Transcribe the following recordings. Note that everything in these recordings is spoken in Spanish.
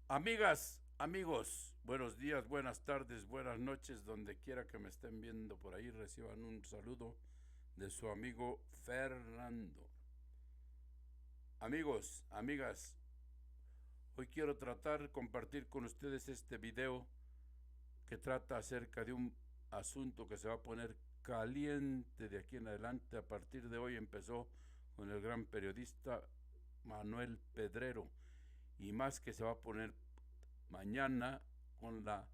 Amigas, amigos, buenos días, buenas tardes, buenas noches, donde quiera que me estén viendo por ahí, reciban un saludo de su amigo Fernando. Amigos, amigas, hoy quiero compartir con ustedes este video que trata acerca de un asunto que se va a poner caliente de aquí en adelante. A partir de hoy empezó con el gran periodista Manuel Pedrero, y más que se va a poner mañana con la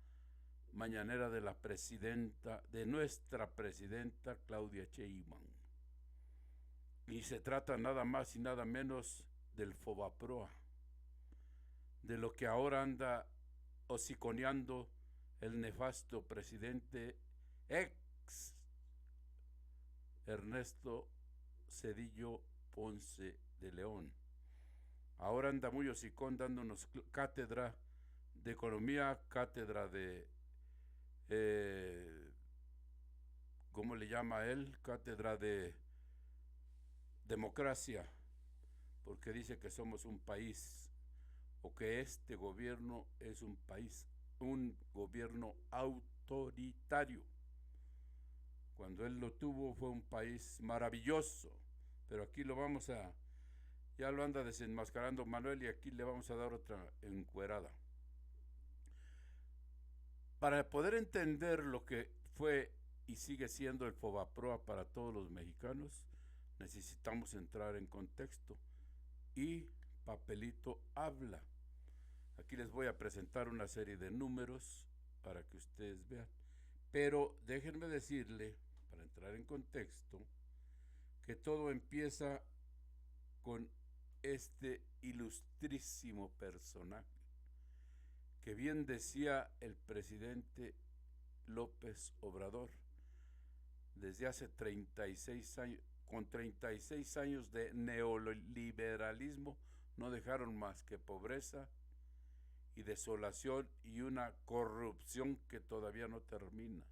mañanera de la presidenta, de nuestra presidenta Claudia Sheinbaum. Y se trata nada más y nada menos del Fobaproa, de lo que ahora anda hociconeando el nefasto presidente ex Ernesto Zedillo Ponce de León. Ahora anda muy hocicón dándonos cátedra de economía, cátedra de eh, ¿cómo le llama él? Cátedra de democracia, porque dice que somos un país, o que este gobierno es un país, un gobierno autoritario. Cuando él lo tuvo fue un país maravilloso, pero aquí ya lo anda desenmascarando Manuel, y aquí le vamos a dar otra encuerada. Para poder entender lo que fue y sigue siendo el Fobaproa para todos los mexicanos, necesitamos entrar en contexto. Y papelito habla. Aquí les voy a presentar una serie de números para que ustedes vean. Pero déjenme decirle, para entrar en contexto, que todo empieza con este ilustrísimo personaje, que bien decía el presidente López Obrador, desde hace 36 años, con 36 años de neoliberalismo, no dejaron más que pobreza y desolación y una corrupción que todavía no termina.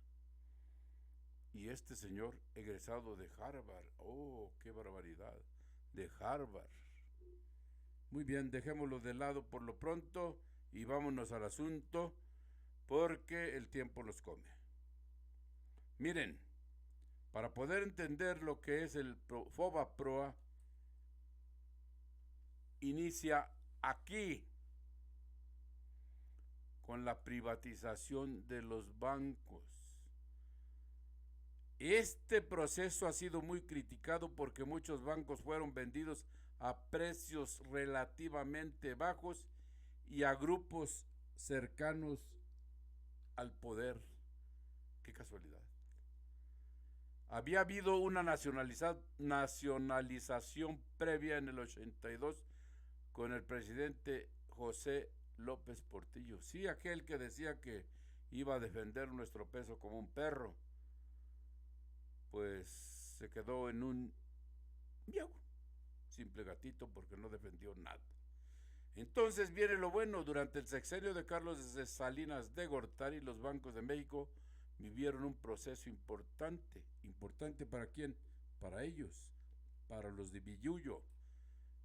Y este señor, egresado de Harvard, oh, qué barbaridad, de Harvard. Muy bien, dejémoslo de lado por lo pronto y vámonos al asunto, porque el tiempo nos come. Miren, para poder entender lo que es el Fobaproa, inicia aquí, con la privatización de los bancos. Este proceso ha sido muy criticado porque muchos bancos fueron vendidos a precios relativamente bajos y a grupos cercanos al poder. Qué casualidad. Había habido una nacionalización previa en el 82 con el presidente José López Portillo. Sí, aquel que decía que iba a defender nuestro peso como un perro, pues se quedó en un miau, simple gatito, porque no defendió nada. Entonces viene lo bueno. Durante el sexenio de Carlos de Salinas de Gortari, los bancos de México vivieron un proceso importante. ¿Importante para quién? Para ellos, para los de Villuyo.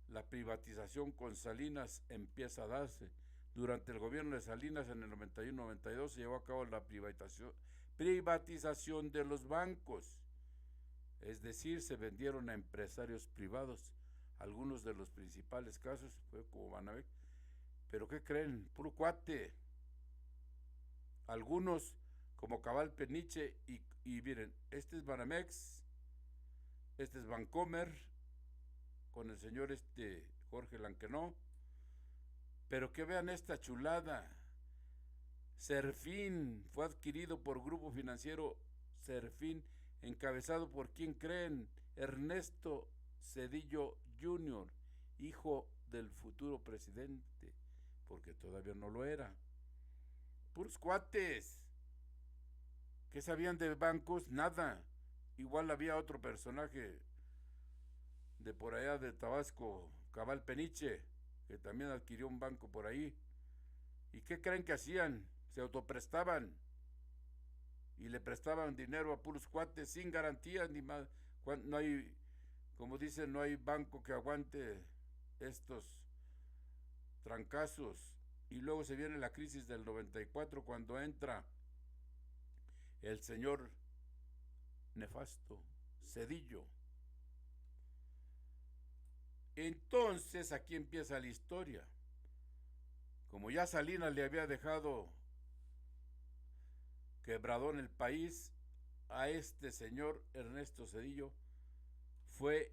La privatización con Salinas empieza a darse. Durante el gobierno de Salinas, en el 91-92, se llevó a cabo la privatización de los bancos. Es decir, se vendieron a empresarios privados. Algunos de los principales casos fue como Banamex. Pero ¿qué creen? Puro cuate. Algunos como Cabal Peniche y miren, este es Banamex, este es Bancomer, con el señor Jorge Lanquenó. Pero que vean esta chulada. Serfín fue adquirido por Grupo Financiero Serfín, encabezado por, ¿quién creen? Ernesto Zedillo Jr., hijo del futuro presidente, porque todavía no lo era. Puros cuates. ¿Qué sabían de bancos? Nada. Igual había otro personaje de por allá de Tabasco, Cabal Peniche, que también adquirió un banco por ahí. ¿Y qué creen que hacían? Se autoprestaban y le prestaban dinero a puros cuates sin garantías ni más. No hay, como dicen, no hay banco que aguante estos trancazos. y luego se viene la crisis del 94 cuando entra el señor nefasto Zedillo. Entonces aquí empieza la historia. Como ya Salinas le había dejado quebradón el país, a este señor Ernesto Zedillo fue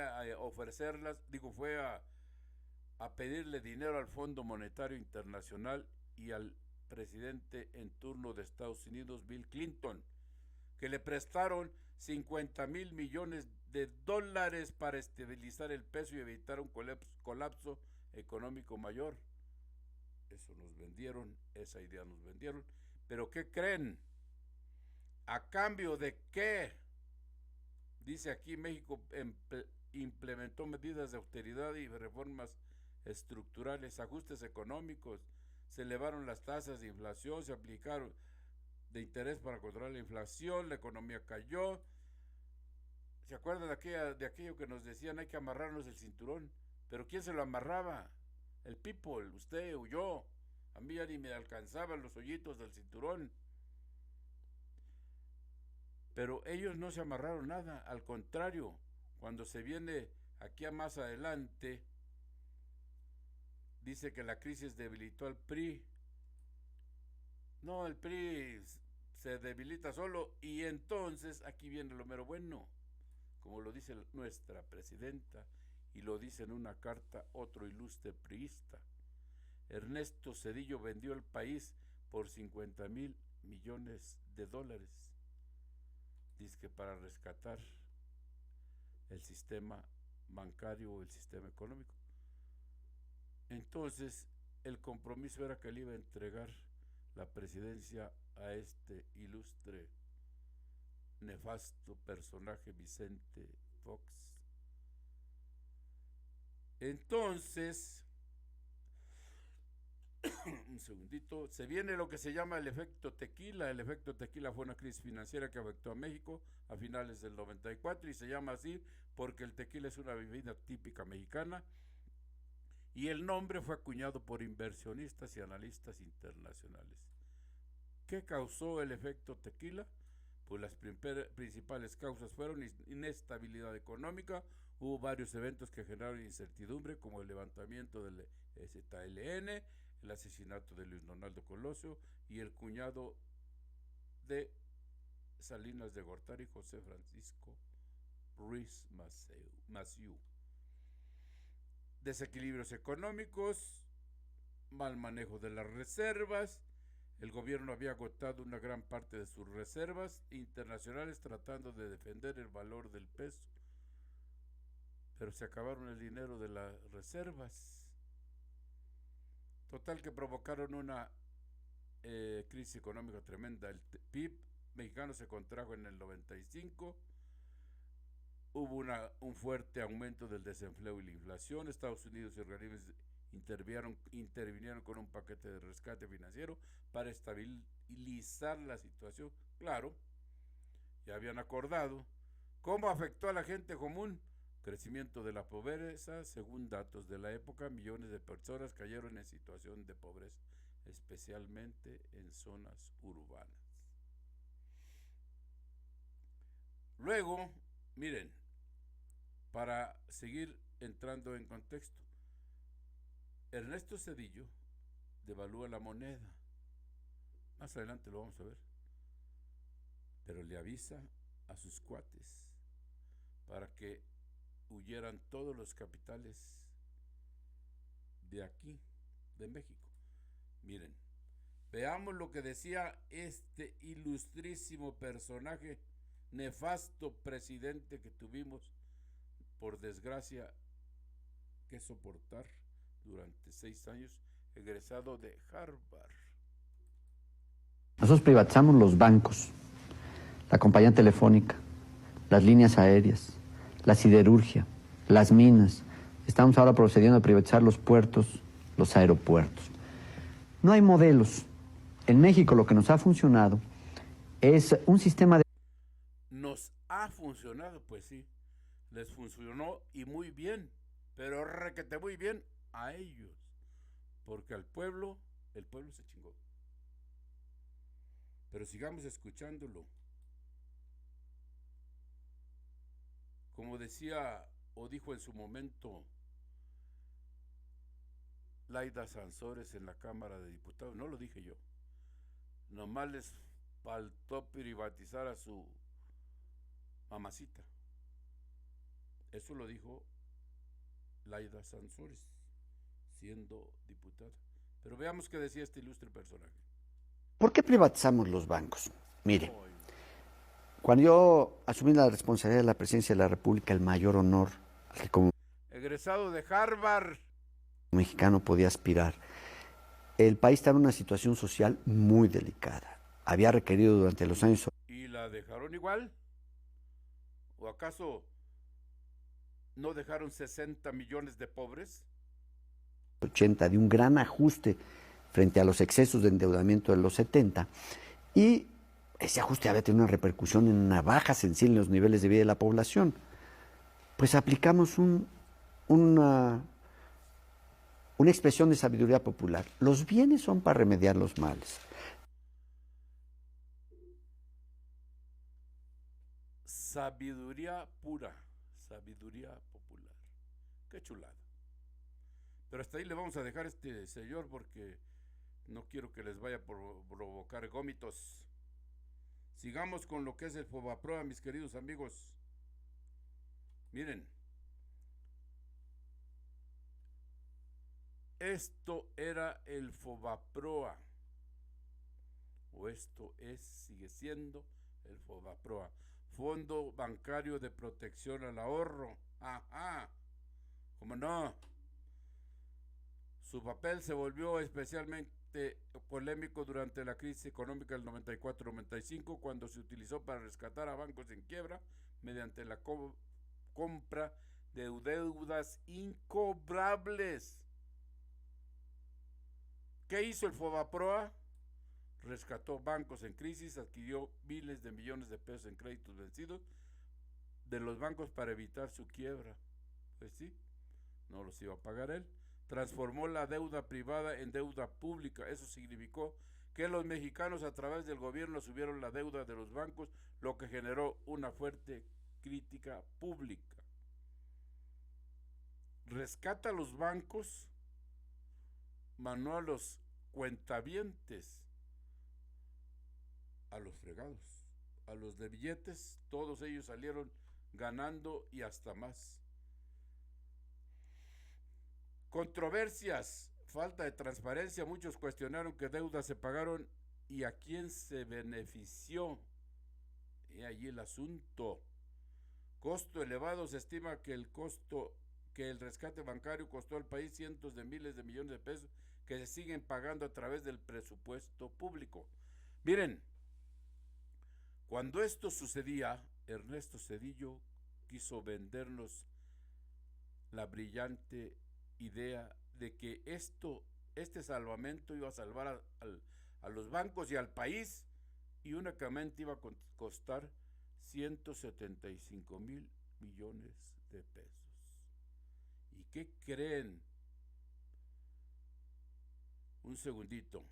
a ofrecerlas, fue a pedirle dinero al Fondo Monetario Internacional y al presidente en turno de Estados Unidos, Bill Clinton, que le prestaron 50,000 millones de dólares para estabilizar el peso y evitar un colapso económico mayor. Eso nos vendieron, esa idea nos vendieron. Pero ¿qué creen? ¿A cambio de qué? Dice aquí México implementó medidas de austeridad y reformas estructurales, ajustes económicos, se elevaron las tasas de inflación, se aplicaron de interés para controlar la inflación, la economía cayó. ¿Se acuerdan de aquello que nos decían hay que amarrarnos el cinturón? ¿Pero quién se lo amarraba? El people, usted o yo. A mí ya ni me alcanzaban los hoyitos del cinturón. Pero ellos no se amarraron nada, al contrario, cuando se viene aquí a más adelante, dice que la crisis debilitó al PRI. No, el PRI se debilita solo y entonces aquí viene lo mero bueno, como lo dice nuestra presidenta y lo dice en una carta otro ilustre priista. Ernesto Zedillo vendió el país por 50,000 millones de dólares. Dice que para rescatar el sistema bancario o el sistema económico. Entonces, el compromiso era que le iba a entregar la presidencia a este ilustre, nefasto personaje Vicente Fox. Entonces, un segundito, se viene lo que se llama el efecto tequila. El efecto tequila fue una crisis financiera que afectó a México a finales del 94 y se llama así porque el tequila es una bebida típica mexicana y el nombre fue acuñado por inversionistas y analistas internacionales. ¿Qué causó el efecto tequila? Pues las principales causas fueron inestabilidad económica, hubo varios eventos que generaron incertidumbre como el levantamiento del ZLN, el asesinato de Luis Donaldo Colosio y el cuñado de Salinas de Gortari, José Francisco Ruiz Massieu. Desequilibrios económicos, mal manejo de las reservas, el gobierno había agotado una gran parte de sus reservas internacionales tratando de defender el valor del peso, pero se acabaron el dinero de las reservas. Total que provocaron una crisis económica tremenda. El PIB mexicano se contrajo en el 95, hubo un fuerte aumento del desempleo y la inflación. Estados Unidos y organismos intervinieron con un paquete de rescate financiero para estabilizar la situación. Claro, ya habían acordado. ¿Cómo afectó a la gente común? Crecimiento de la pobreza, según datos de la época, millones de personas cayeron en situación de pobreza, especialmente en zonas urbanas. Luego, miren, para seguir entrando en contexto, Ernesto Zedillo devalúa la moneda. Más adelante lo vamos a ver. Pero le avisa a sus cuates para que huyeran todos los capitales de aquí, de México. Miren, veamos lo que decía este ilustrísimo personaje, nefasto presidente que tuvimos, por desgracia, que soportar durante 6 años, egresado de Harvard. Nosotros privatizamos los bancos, la compañía telefónica, las líneas aéreas, la siderurgia, las minas. Estamos ahora procediendo a privatizar los puertos, los aeropuertos. No hay modelos. En México lo que nos ha funcionado es un sistema de... Nos ha funcionado, pues sí. Les funcionó y muy bien, pero requete muy bien a ellos. porque el pueblo se chingó. Pero sigamos escuchándolo. Como decía o dijo en su momento Laida Sansores en la Cámara de Diputados, no lo dije yo, nomás les faltó privatizar a su mamacita. Eso lo dijo Laida Sansores, siendo diputada. Pero veamos qué decía este ilustre personaje. ¿Por qué privatizamos los bancos? Mire, cuando yo asumí la responsabilidad de la presidencia de la República, el mayor honor al que como egresado de Harvard mexicano podía aspirar, el país estaba en una situación social muy delicada. Había requerido durante los años... ¿Y la dejaron igual? ¿O acaso no dejaron 60 millones de pobres? 80, de un gran ajuste frente a los excesos de endeudamiento de los 70, y ese ajuste había tenido una repercusión en una baja sensible en los niveles de vida de la población. Pues aplicamos una expresión de sabiduría popular. Los bienes son para remediar los males. Sabiduría pura, sabiduría popular. Qué chulada. Pero hasta ahí le vamos a dejar a este señor porque no quiero que les vaya a provocar gómitos. Sigamos con lo que es el Fobaproa, mis queridos amigos. Miren, esto era el Fobaproa, o esto sigue siendo el Fobaproa, Fondo Bancario de Protección al Ahorro. Ajá, ¿cómo no? Su papel se volvió especialmente polémico durante la crisis económica del 94-95, cuando se utilizó para rescatar a bancos en quiebra mediante la compra de deudas incobrables. ¿Qué hizo el Fobaproa? Rescató bancos en crisis, adquirió miles de millones de pesos en créditos vencidos de los bancos para evitar su quiebra. Pues sí, no los iba a pagar él. Transformó la deuda privada en deuda pública. Eso significó que los mexicanos a través del gobierno subieron la deuda de los bancos, lo que generó una fuerte crítica pública. Rescata a los bancos, mandó a los cuentavientes a los fregados, a los de billetes, todos ellos salieron ganando y hasta más. Controversias, falta de transparencia, muchos cuestionaron qué deudas se pagaron y a quién se benefició. Y allí el asunto. Costo elevado, se estima que el rescate bancario costó al país cientos de miles de millones de pesos que se siguen pagando a través del presupuesto público. Miren, cuando esto sucedía, Ernesto Zedillo quiso vendernos la brillante idea de que este salvamento iba a salvar a los bancos y al país, y únicamente iba a costar 175 mil millones de pesos. ¿Y qué creen? Un segundito.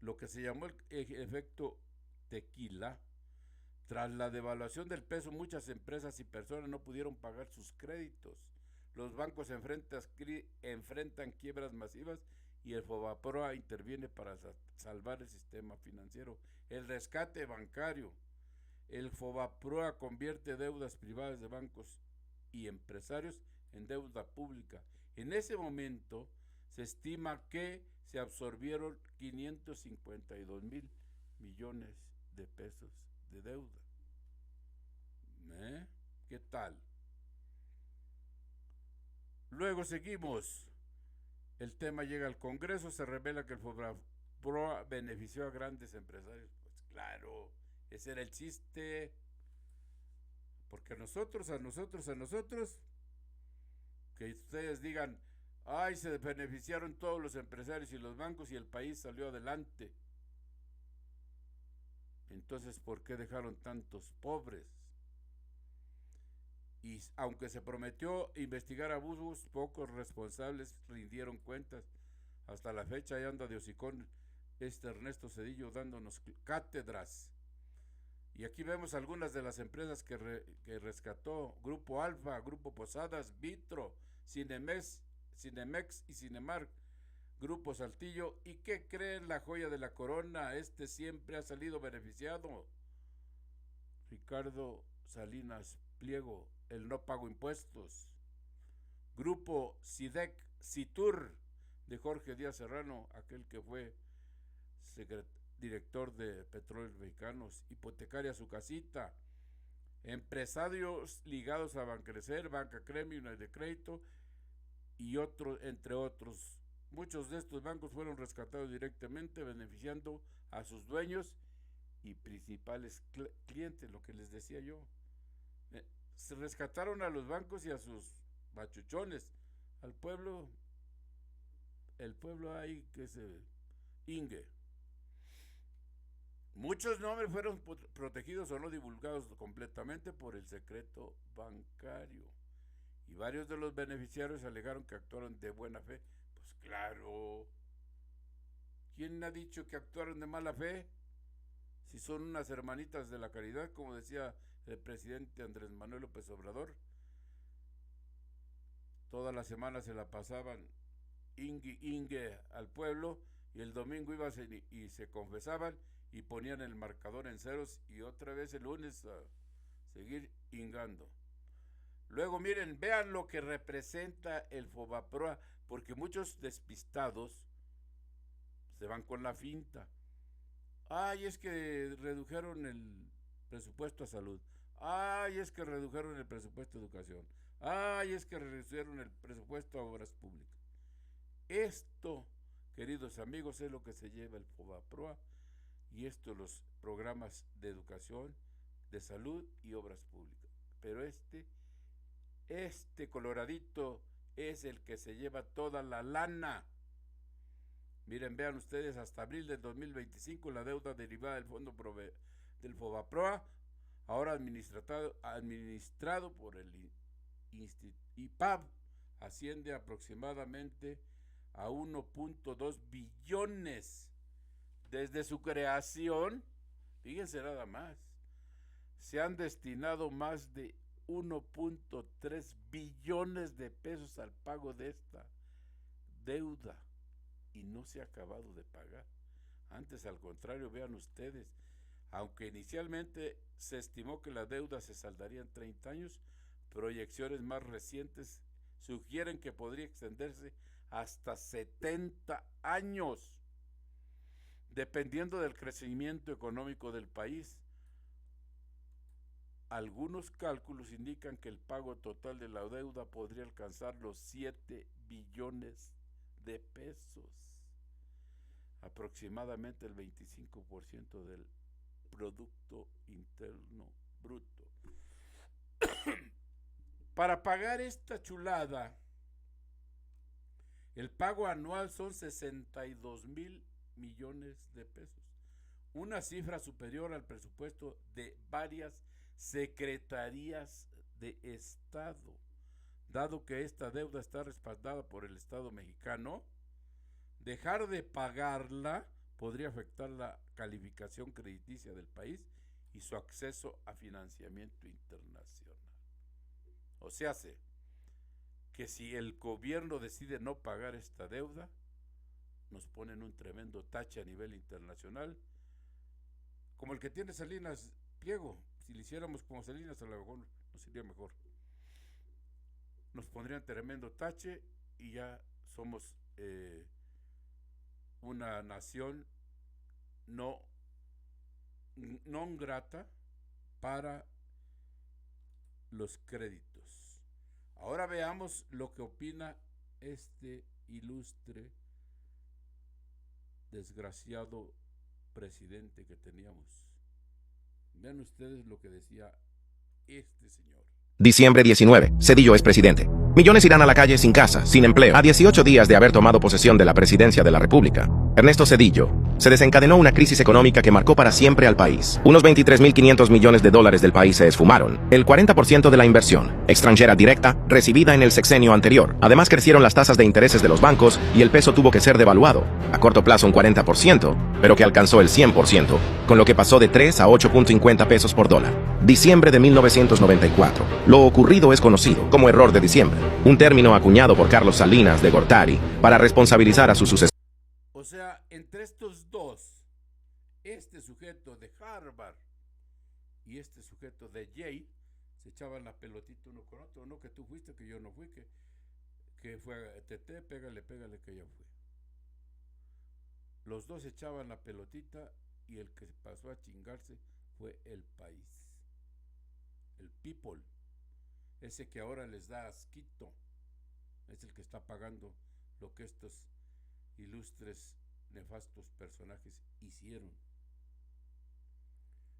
Lo que se llamó el efecto tequila. Tras la devaluación del peso, muchas empresas y personas no pudieron pagar sus créditos. Los bancos enfrentan quiebras masivas y el Fobaproa interviene para salvar el sistema financiero. El rescate bancario. El Fobaproa convierte deudas privadas de bancos y empresarios en deuda pública. En ese momento se estima que se absorbieron 552 mil millones de pesos de deuda. ¿Qué tal? Luego seguimos. El tema llega al Congreso, se revela que el Fobaproa benefició a grandes empresarios. Pues claro, ese era el chiste. Porque a nosotros, que ustedes digan, ay, se beneficiaron todos los empresarios y los bancos y el país salió adelante. Entonces, ¿por qué dejaron tantos pobres? Y aunque se prometió investigar abusos, pocos responsables rindieron cuentas. Hasta la fecha ahí anda de hocicón Ernesto Zedillo dándonos cátedras. Y aquí vemos algunas de las empresas que rescató: Grupo Alfa, Grupo Posadas, Vitro, Cinemex y Cinemark, Grupo Saltillo. ¿Y qué creen? La joya de la corona, siempre ha salido beneficiado: Ricardo Salinas Pliego, el no pago impuestos. Grupo Citur de Jorge Díaz Serrano, aquel que fue director de Petróleos Mexicanos. Hipotecaria Su Casita. Empresarios ligados a Bancrecer, Banca Cremi, Unión de Crédito y otros, entre otros. Muchos de estos bancos fueron rescatados directamente, beneficiando a sus dueños y principales clientes, lo que les decía yo. Se rescataron a los bancos y a sus machuchones. Al pueblo, el pueblo ahí que se ingue. Muchos nombres fueron protegidos o no divulgados completamente por el secreto bancario. Y varios de los beneficiarios alegaron que actuaron de buena fe. Pues claro. ¿Quién ha dicho que actuaron de mala fe? Si son unas hermanitas de la caridad, como decía el presidente Andrés Manuel López Obrador. Toda la semana se la pasaban ingue al pueblo, y el domingo iban y se confesaban y ponían el marcador en ceros, y otra vez el lunes a seguir ingando. Luego miren, vean lo que representa el Fobaproa, porque muchos despistados se van con la finta. Ay, es que redujeron el presupuesto a salud. Ay, es que redujeron el presupuesto a educación. Ay, es que redujeron el presupuesto a obras públicas. Esto, queridos amigos, es lo que se lleva el Fobaproa, y esto los programas de educación, de salud y obras públicas. Pero este coloradito es el que se lleva toda la lana. Miren, vean ustedes, hasta abril del 2025 la deuda derivada del fondo del Fobaproa, ahora administrado por el IPAB, asciende aproximadamente a 1.2 billones. Desde su creación, fíjense nada más, se han destinado más de 1.3 billones de pesos al pago de esta deuda, y no se ha acabado de pagar. Antes, al contrario, vean ustedes, aunque inicialmente se estimó que la deuda se saldaría en 30 años, proyecciones más recientes sugieren que podría extenderse hasta 70 años, dependiendo del crecimiento económico del país. Algunos cálculos indican que el pago total de la deuda podría alcanzar los 7 billones de pesos, aproximadamente el 25% del Producto Interno Bruto. Para pagar esta chulada, el pago anual son 62,000 millones de pesos, una cifra superior al presupuesto de varias secretarías de Estado. Dado que esta deuda está respaldada por el Estado mexicano, dejar de pagarla podría afectar la calificación crediticia del país y su acceso a financiamiento internacional. O sea, que si el gobierno decide no pagar esta deuda, nos ponen un tremendo tache a nivel internacional, como el que tiene Salinas Pliego. Si le hiciéramos como Salinas, a lo mejor nos iría mejor. Nos pondrían tremendo tache y ya somos una nación no grata para los créditos. Ahora veamos lo que opina este ilustre, desgraciado presidente que teníamos. Vean ustedes lo que decía este señor. Diciembre 19. Zedillo es presidente. Millones irán a la calle sin casa, sin empleo. A 18 días de haber tomado posesión de la presidencia de la República, Ernesto Zedillo se desencadenó una crisis económica que marcó para siempre al país. Unos 23.500 millones de dólares del país se esfumaron, el 40% de la inversión extranjera directa recibida en el sexenio anterior. Además crecieron las tasas de intereses de los bancos y el peso tuvo que ser devaluado, a corto plazo un 40%, pero que alcanzó el 100%, con lo que pasó de 3 a 8.50 pesos por dólar. Diciembre de 1994. Lo ocurrido es conocido como error de diciembre, un término acuñado por Carlos Salinas de Gortari para responsabilizar a su sucesor. O sea, entre estos dos, este sujeto de Harvard y este sujeto de Yale, se echaban la pelotita uno con otro, no que tú fuiste, que yo no fui, que fue TT, pégale, que yo fui. Los dos echaban la pelotita y el que pasó a chingarse fue el país. El people, ese que ahora les da asquito, es el que está pagando lo que estos ilustres, nefastos personajes hicieron.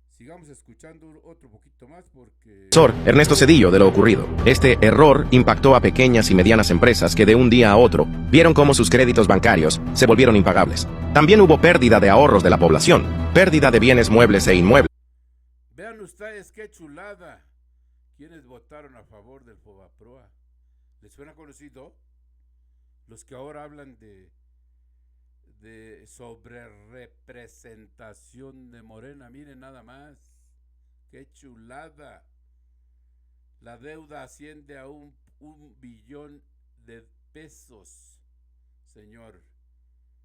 Sigamos escuchando otro poquito más porque... Ernesto Zedillo de lo ocurrido. Este error impactó a pequeñas y medianas empresas que de un día a otro vieron cómo sus créditos bancarios se volvieron impagables. También hubo pérdida de ahorros de la población, pérdida de bienes muebles e inmuebles. Vean ustedes qué chulada. ¿Quiénes votaron a favor del Fobaproa? ¿Les suena conocido? Los que ahora hablan de sobre representación de Morena, miren nada más, qué chulada. La deuda asciende a un billón de pesos, señor.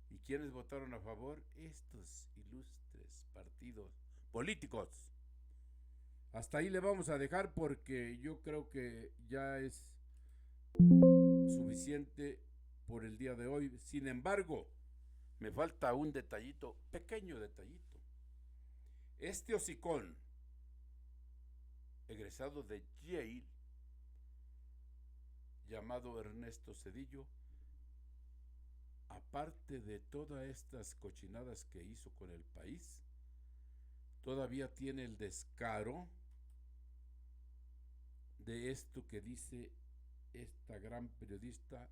¿Y quiénes votaron a favor? Estos ilustres partidos políticos. Hasta ahí le vamos a dejar porque yo creo que ya es suficiente por el día de hoy. Sin embargo, me falta un detallito, pequeño detallito. Este hocicón, egresado de Yale, llamado Ernesto Zedillo, aparte de todas estas cochinadas que hizo con el país, todavía tiene el descaro de esto que dice esta gran periodista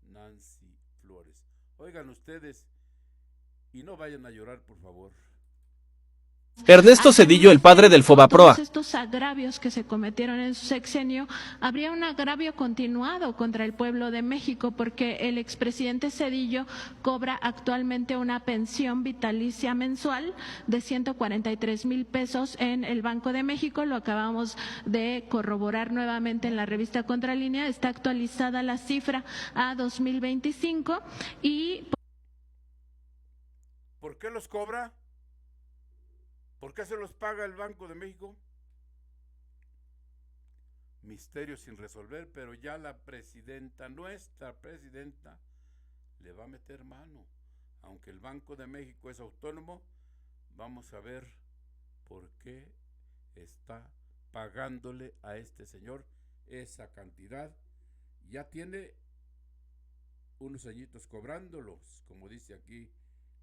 Nancy Flores. Oigan ustedes y no vayan a llorar, por favor. Ernesto Zedillo, el padre del Fobaproa. Todos estos agravios que se cometieron en su sexenio, habría un agravio continuado contra el pueblo de México, porque el expresidente Zedillo cobra actualmente una pensión vitalicia mensual de 143,000 pesos en el Banco de México. Lo acabamos de corroborar nuevamente en la revista Contralínea. Está actualizada la cifra a 2025 y... ¿Por qué los cobra? ¿Por qué se los paga el Banco de México? Misterio sin resolver, pero ya la presidenta, nuestra presidenta, le va a meter mano. Aunque el Banco de México es autónomo, vamos a ver por qué está pagándole a este señor esa cantidad. Ya tiene unos añitos cobrándolos, como dice aquí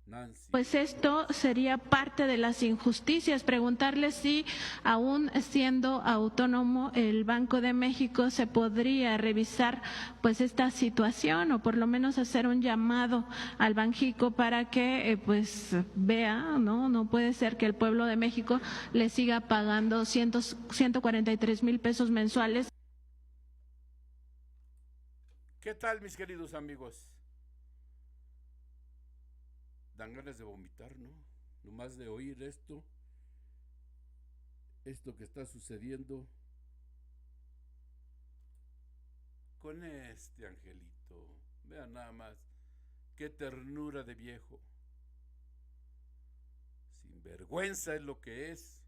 Nancy. Pues esto sería parte de las injusticias, preguntarle si aún siendo autónomo el Banco de México se podría revisar pues esta situación, o por lo menos hacer un llamado al Banjico para que pues vea, no puede ser que el pueblo de México le siga pagando 143,000 pesos mensuales. ¿Qué tal, mis queridos amigos? Dan ganas de vomitar, ¿no? Nomás de oír esto que está sucediendo con este angelito. Vean nada más, qué ternura de viejo. Sinvergüenza es lo que es,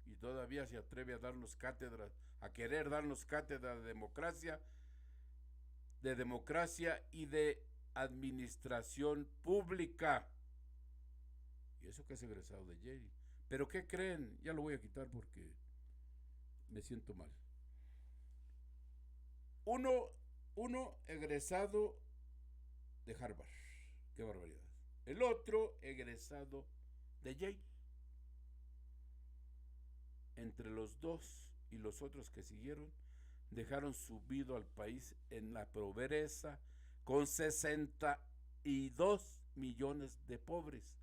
y todavía se atreve a darnos cátedra, a querer darnos cátedra de democracia y de administración pública. Y eso que es egresado de Yale. Pero ¿qué creen? Ya lo voy a quitar porque me siento mal. Uno egresado de Harvard. Qué barbaridad. El otro egresado de Yale. Entre los dos y los otros que siguieron, dejaron subido al país en la pobreza con 62 millones de pobres.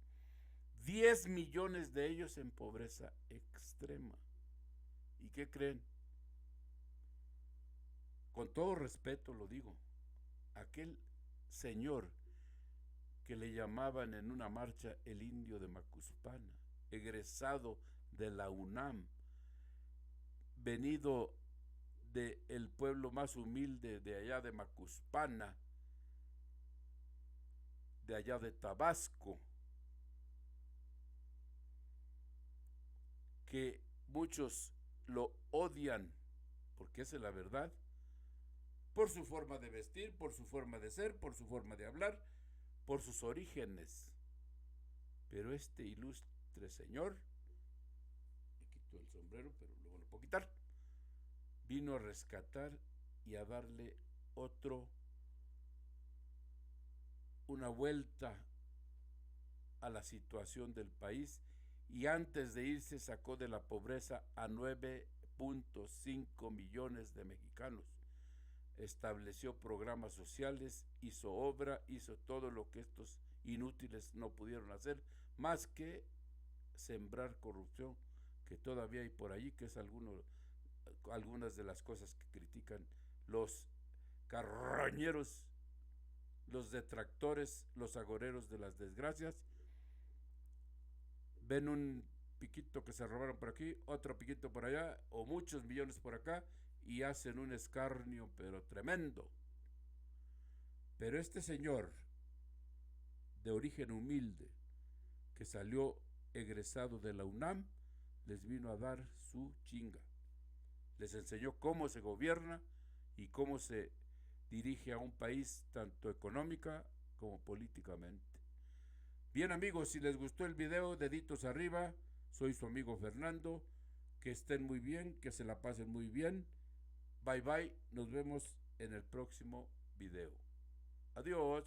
10 millones de ellos en pobreza extrema. ¿Y qué creen? Con todo respeto lo digo, aquel señor que le llamaban en una marcha el indio de Macuspana, egresado de la UNAM, venido del pueblo más humilde de allá de Macuspana, de allá de Tabasco, que muchos lo odian, porque esa es la verdad, por su forma de vestir, por su forma de ser, por su forma de hablar, por sus orígenes. Pero este ilustre señor, me quitó el sombrero, pero luego lo puedo quitar, vino a rescatar y a darle una vuelta a la situación del país, y antes de irse sacó de la pobreza a 9.5 millones de mexicanos. Estableció programas sociales, hizo obra, hizo todo lo que estos inútiles no pudieron hacer, más que sembrar corrupción, que todavía hay por allí, que es algunas de las cosas que critican los carroñeros, los detractores, los agoreros de las desgracias. Ven un piquito que se robaron por aquí, otro piquito por allá, o muchos millones por acá, y hacen un escarnio pero tremendo. Pero este señor de origen humilde, que salió egresado de la UNAM, les vino a dar su chinga. Les enseñó cómo se gobierna y cómo se dirige a un país, tanto económica como políticamente. Bien, amigos, si les gustó el video, deditos arriba. Soy su amigo Fernando. Que estén muy bien, que se la pasen muy bien. Bye bye, nos vemos en el próximo video. Adiós.